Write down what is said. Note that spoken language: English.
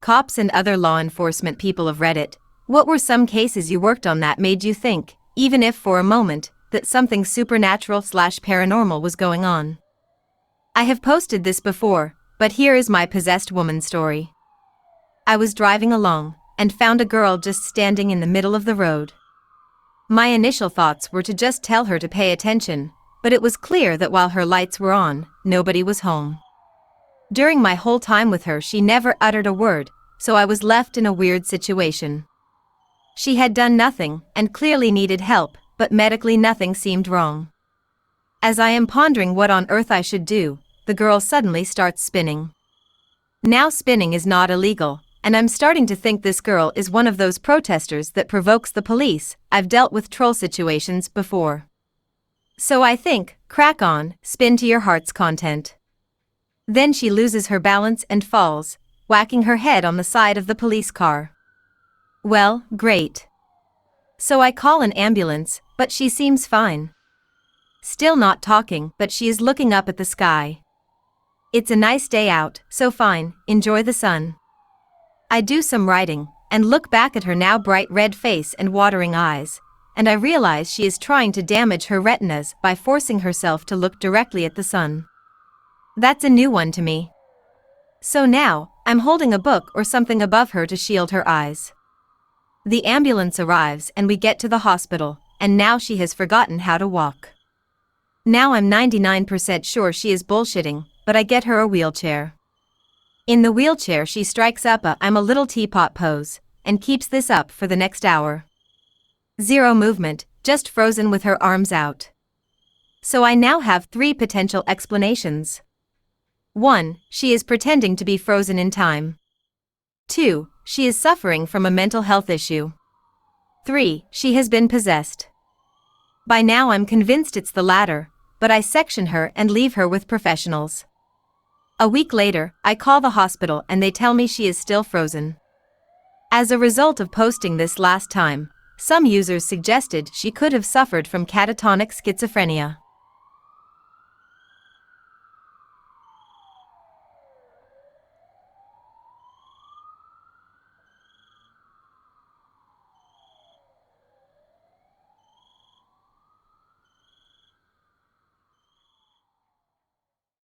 Cops and other law enforcement people of Reddit, what were some cases you worked on that made you think, even if for a moment, that something supernatural/paranormal was going on? I have posted this before, but here is my possessed woman story. I was driving along, and found a girl just standing in the middle of the road. My initial thoughts were to just tell her to pay attention, but it was clear that while her lights were on, nobody was home. During my whole time with her she never uttered a word, so I was left in a weird situation. She had done nothing, and clearly needed help, but medically nothing seemed wrong. As I am pondering what on earth I should do, the girl suddenly starts spinning. Now spinning is not illegal, and I'm starting to think this girl is one of those protesters that provokes the police. I've dealt with troll situations before. So I think, crack on, spin to your heart's content. Then she loses her balance and falls, whacking her head on the side of the police car. Well, great. So I call an ambulance, but she seems fine. Still not talking, but she is looking up at the sky. It's a nice day out, so fine, enjoy the sun. I do some writing, and look back at her now bright red face and watering eyes, and I realize she is trying to damage her retinas by forcing herself to look directly at the sun. That's a new one to me. So now, I'm holding a book or something above her to shield her eyes. The ambulance arrives and we get to the hospital, and now she has forgotten how to walk. Now I'm 99% sure she is bullshitting, but I get her a wheelchair. In the wheelchair she strikes up a "I'm a little teapot" pose, and keeps this up for the next hour. Zero movement, just frozen with her arms out. So I now have 3 potential explanations. 1. She is pretending to be frozen in time. 2. She is suffering from a mental health issue. 3. She has been possessed. By now I'm convinced it's the latter, but I section her and leave her with professionals. A week later, I call the hospital and they tell me she is still frozen. As a result of posting this last time, some users suggested she could have suffered from catatonic schizophrenia.